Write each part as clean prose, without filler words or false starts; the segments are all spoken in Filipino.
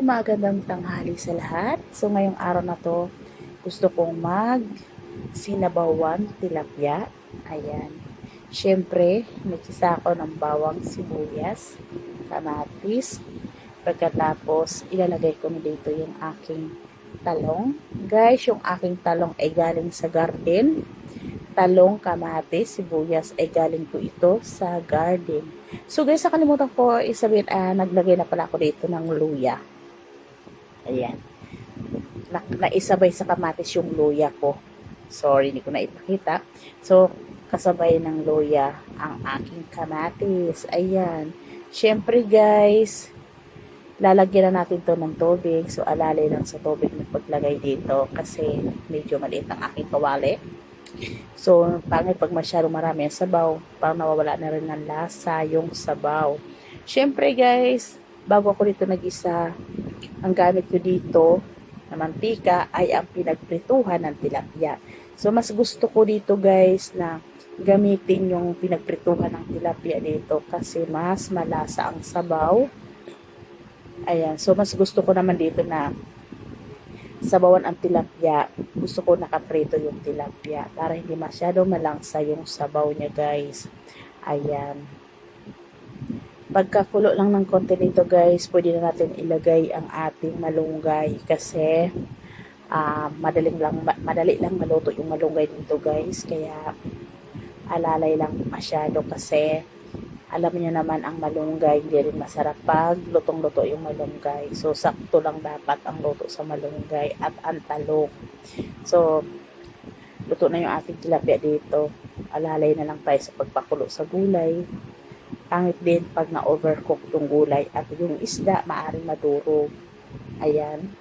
magandang tanghali sa lahat. So ngayong araw na to, gusto kong sinabawan tilapia. Ayan. Siyempre, nagkisa ako ng bawang sibuyas, kamatis. Pagkatapos, ilalagay ko na dito yung aking talong. Guys, yung aking talong ay galing sa garden. Talong, kamatis, sibuyas ay galing po ito sa garden. So guys, nakalimutan ko isabihin, naglagay na pala ako dito ng luya. Ayan. Naisabay sa kamatis yung luya ko. Sorry, hindi ko na ipakita. So, kasabay ng luya ang aking kamatis. Ayan. Siyempre guys, lalagyan na natin to ng tubig. So, alalay lang sa tubig ng paglagay dito kasi medyo maliit ang aking kawali. So, pangit pag masyadong marami ang sabaw, parang nawawala na rin ng lasa yung sabaw. Siyempre guys, bago ako dito nag-isa, ang gamit ko dito na mantika ay ang pinagprituhan ng tilapia. So, mas gusto ko dito guys na gamitin yung pinagprituhan ng tilapia dito kasi mas malasa ang sabaw. Ayan. So, mas gusto ko naman dito na sabawan ang tilapia. Gusto ko nakaprito yung tilapia para hindi masyado malangsa yung sabaw niya guys. Ayan. Pagkakulo lang ng konti nito guys, pwede na natin ilagay ang ating malunggay kasi madali lang maluto yung malunggay dito guys. Kaya alalay lang masyado kasi alam niyo naman ang malunggay hindi rin masarap pag lutong-luto yung malunggay. So sakto lang dapat ang luto sa malunggay at ang talong. So luto na yung ating tilapia dito. Alalay na lang tayo sa pagpakulo sa gulay. Pangit din pag na-overcook yung gulay at yung isda maaring madurog. Ayan.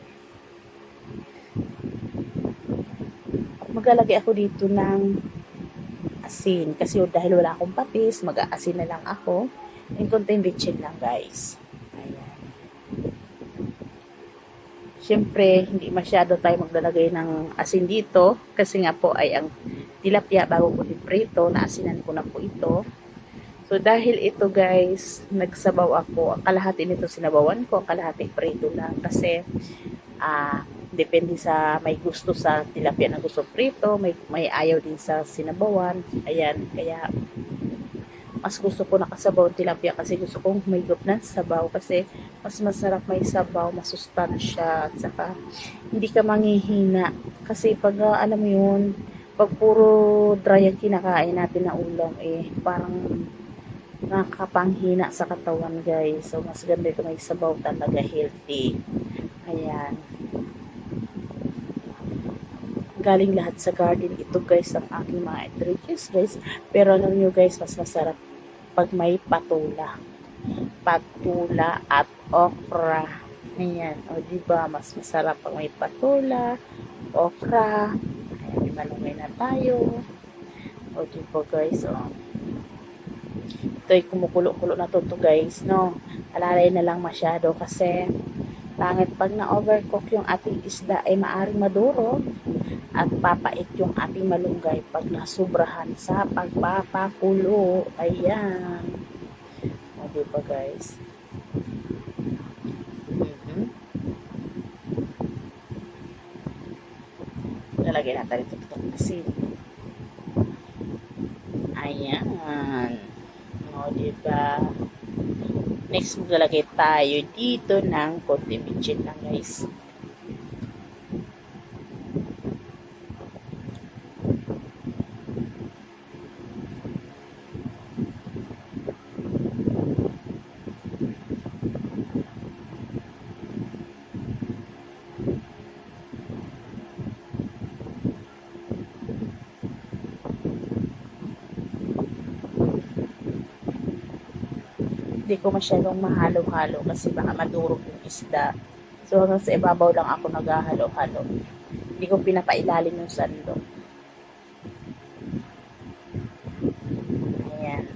Maglalagay ako dito ng asin kasi dahil wala akong patis, mag-aasin na lang ako. Yung konting bitchin lang guys. Ayan. Siyempre, hindi masyado tayo maglalagay ng asin dito kasi nga po ay ang tilapia bago ko iprito, naasinan ko na po ito. So, dahil ito guys, nagsabaw ako. Ang kalahati nito sinabawan ko, ang kalahati prito lang. Kasi, depende sa may gusto sa tilapia na gusto prito, may ayaw din sa sinabawan. Ayan, kaya mas gusto ko nakasabaw ang tilapia kasi gusto kong may gup na sabaw kasi mas masarap may sabaw, masustansya at saka hindi ka manghihina. Kasi pag alam mo yun, pag puro dry ang kinakain natin na ulam parang nakapanghina sa katawan guys. So mas ganda ito may sabaw talaga, healthy. Ayan. Galing lahat sa garden ito guys ang aking mga ingredients guys. Pero alam nyo guys, mas masarap pag may patula. Patula at okra. Ayan. O diba, mas masarap pag may patula, okra. Ayan, may malungay na tayo. O diba guys, ito ay kumukulo-kulo na to guys, no? Alalay na lang masyado kasi pangit pag na-overcook yung ating isda ay maaring madurog at papait yung ating malunggay pag nasubrahan sa pagpapakulo. Ayan. O diba guys? Lalagay natin ito asin. Ayan. O diba? Next, maglalagay tayo dito ng konting bitchin lang guys. Hindi ko masyadong mahalo-halo kasi baka madurog yung isda. So hanggang sa ibabaw lang ako naghahalo-halo. Hindi ko pinapailalim yung sando. Ayan.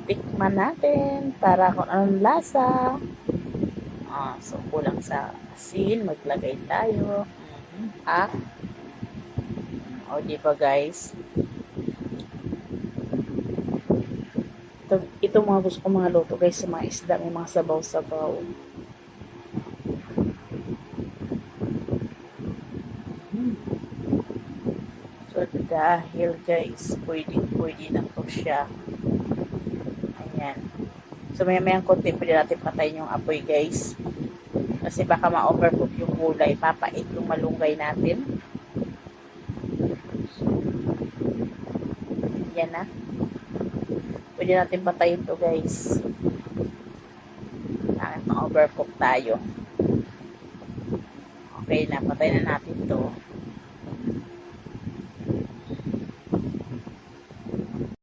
Tikman natin para kung anong lasa. So kulang sa asin, maglagay tayo. O, di ba guys? Ito mga gusto ko mga luto guys sa mga isda, may mga sabaw-sabaw. So, dahil guys, pwede na to siya. Ayan. So, maya-mayang konti, pwede natin patayin yung apoy guys. Kasi baka ma-overcook yung gulay, papait yung malunggay natin. Yan na. Pwede natin patayin to guys. Bakit ma-overcook tayo? Okay na, patay na natin to.